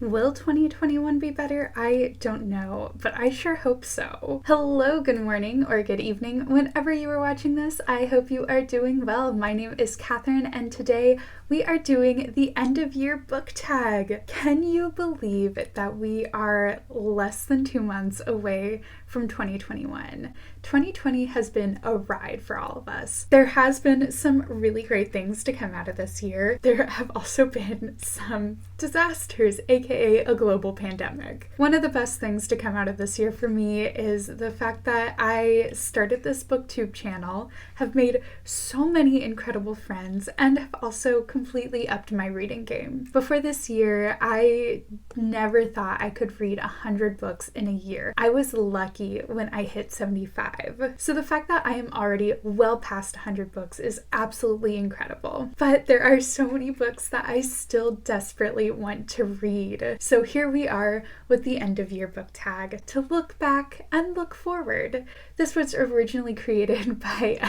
Will 2021 be better? I don't know, but I sure hope so. Hello, good morning, or good evening, whenever you are watching this. I hope you are doing well. My name is Catherine, and today we are doing the end of year book tag. Can you believe that we are less than 2 months away from 2021? 2020 has been a ride for all of us. There has been some really great things to come out of this year. There have also been some disasters, aka a global pandemic. One of the best things to come out of this year for me is the fact that I started this booktube channel, have made so many incredible friends, and have also completely upped my reading game. Before this year, I never thought I could read 100 books in a year. I was lucky when I hit 75. So the fact that I am already well past 100 books is absolutely incredible. But there are so many books that I still desperately want to read. So here we are with the end of year book tag to look back and look forward. This was originally created by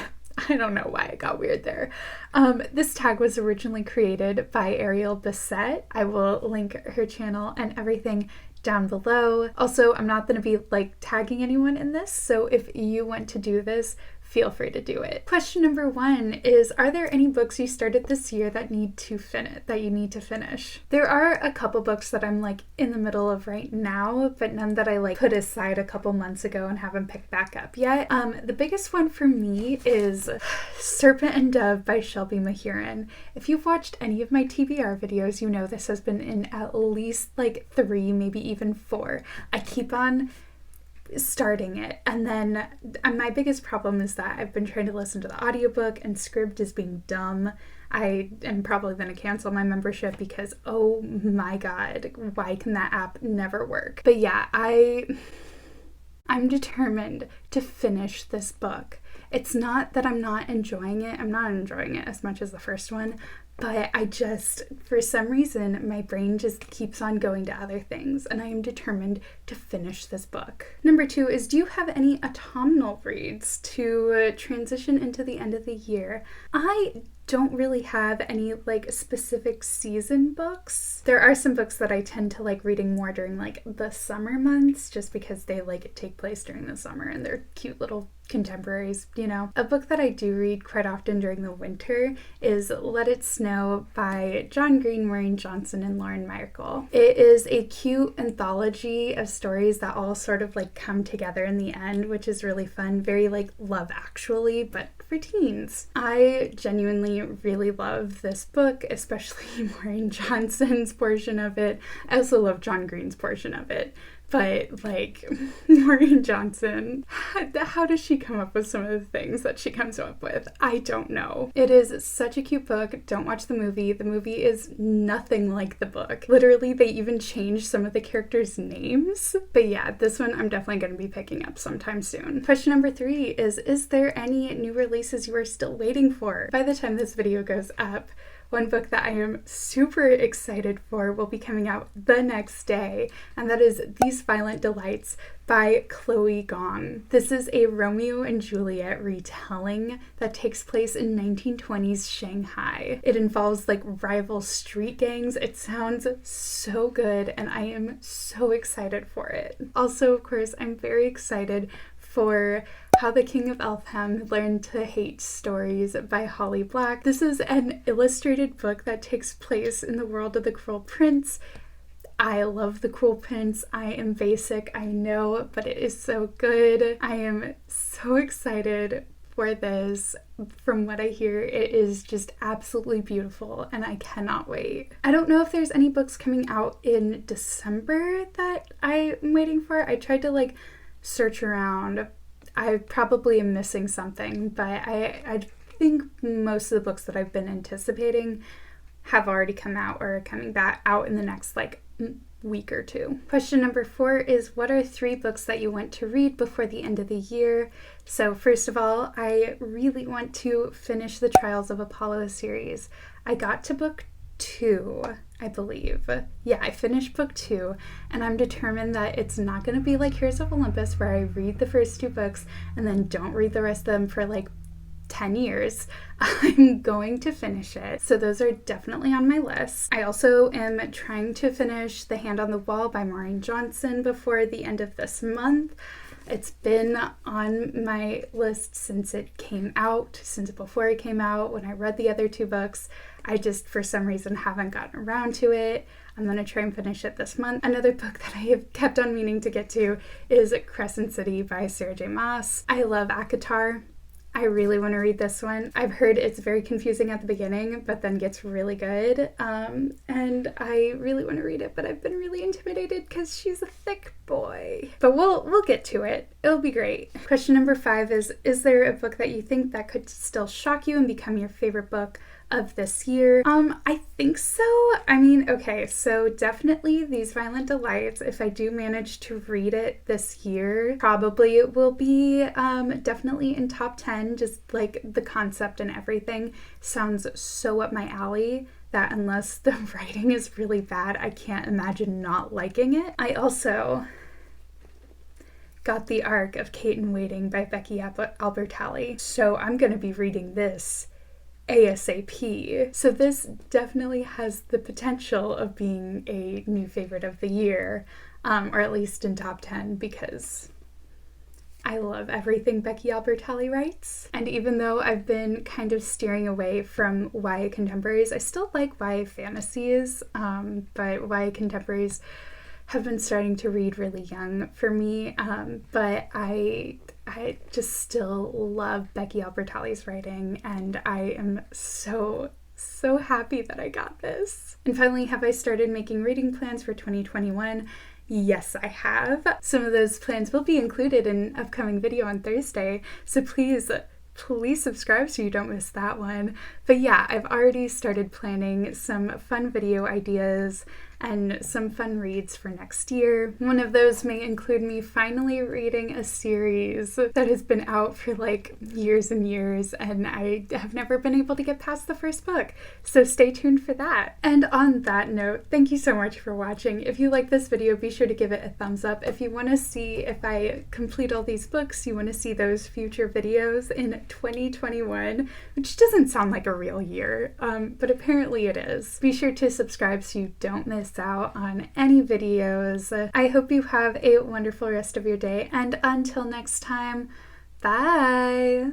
I don't know why it got weird there. This tag was originally created by Ariel Bissett. I will link her channel and everything down below. Also, I'm not going to be tagging anyone in this, so if you want to do this, feel free to do it. Question number 1 is, are there any books you started this year that you need to finish? There are a couple books that I'm in the middle of right now, but none that I put aside a couple months ago and haven't picked back up yet. The biggest one for me is Serpent and Dove by Shelby Mahuran. If you've watched any of my TBR videos, you know this has been in at least 3, maybe even 4. I keep on starting it, and then my biggest problem is that I've been trying to listen to the audiobook and Scribd is being dumb. I am probably going to cancel my membership because, oh my god, why can that app never work? But yeah, I'm determined to finish this book. It's not that I'm not enjoying it. I'm not enjoying it as much as the first one, but for some reason, my brain just keeps on going to other things, and I am determined to finish this book. Number 2 is, do you have any autumnal reads to transition into the end of the year? I don't really have any specific season books. There are some books that I tend to reading more during the summer months, just because they take place during the summer and they're cute little contemporaries, you know. A book that I do read quite often during the winter is Let It Snow by John Green, Maureen Johnson, and Lauren Myracle. It is a cute anthology of stories that all sort of come together in the end, which is really fun. Very Love Actually, but for teens. I genuinely really love this book, especially Maureen Johnson's portion of it. I also love John Green's portion of it. But Maureen Johnson, how does she come up with some of the things that she comes up with? I don't know. It is such a cute book. Don't watch the movie. The movie is nothing like the book. Literally, they even changed some of the characters' names. But yeah, this one I'm definitely going to be picking up sometime soon. Question number 3 is there any new releases you are still waiting for? By the time this video goes up, one book that I am super excited for will be coming out the next day, and that is These Violent Delights by Chloe Gong. This is a Romeo and Juliet retelling that takes place in 1920s Shanghai. It involves rival street gangs. It sounds so good, and I am so excited for it. Also, of course, I'm very excited for How the King of Elfham Learned to Hate Stories by Holly Black. This is an illustrated book that takes place in the world of The Cruel Prince. I love The Cruel Prince. I am basic, I know, but it is so good. I am so excited for this. From what I hear, it is just absolutely beautiful, and I cannot wait. I don't know if there's any books coming out in December that I'm waiting for. I tried to search around. I probably am missing something, but I think most of the books that I've been anticipating have already come out or are coming back out in the next week or 2. Question number 4 is, what are 3 books that you want to read before the end of the year? So first of all, I really want to finish the Trials of Apollo series. I got to book 2, I believe. Yeah, I finished book 2, and I'm determined that it's not going to be like Heroes of Olympus, where I read the first 2 books and then don't read the rest of them for 10 10 years. I'm going to finish it. So those are definitely on my list. I also am trying to finish The Hand on the Wall by Maureen before the end of this month. It's been on my list since it came out, since before it came out, when I read the other two books. I just, for some reason, haven't gotten around to it. I'm going to try and finish it this month. Another book that I have kept on meaning to get to is Crescent City by Sarah J. Maas. I love ACOTAR. I really want to read this one. I've heard it's very confusing at the beginning, but then gets really good. And I really want to read it, but I've been really intimidated because she's a thick boy. But we'll get to it. It'll be great. Question number 5 is there a book that you think that could still shock you and become your favorite book of this year? I think so. I mean, okay, so definitely These Violent Delights. If I do manage to read it this year, probably it will be definitely in top 10. Just like the concept and everything sounds so up my alley that unless the writing is really bad, I can't imagine not liking it. I also got The Arc of Kate in Waiting by Becky Albertalli, so I'm going to be reading this ASAP. So this definitely has the potential of being a new favorite of the year, or at least in top 10, because I love everything Becky Albertalli writes. And even though I've been kind of steering away from YA contemporaries, I still like YA fantasies, but YA contemporaries have been starting to read really young for me, but I just still love Becky Albertalli's writing, and I am so happy that I got this. And finally, have I started making reading plans for 2021? Yes, I have. Some of those plans will be included in an upcoming video on Thursday, so please subscribe so you don't miss that one. But yeah, I've already started planning some fun video ideas and some fun reads for next year. One of those may include me finally reading a series that has been out for like years and years, and I have never been able to get past the first book. So stay tuned for that. And on that note, thank you so much for watching. If you like this video, be sure to give it a thumbs up. If you want to see if I complete all these books, you want to see those future videos in 2021, which doesn't sound like a real year, but apparently it is. Be sure to subscribe so you don't miss out on any videos. I hope you have a wonderful rest of your day, and until next time, bye!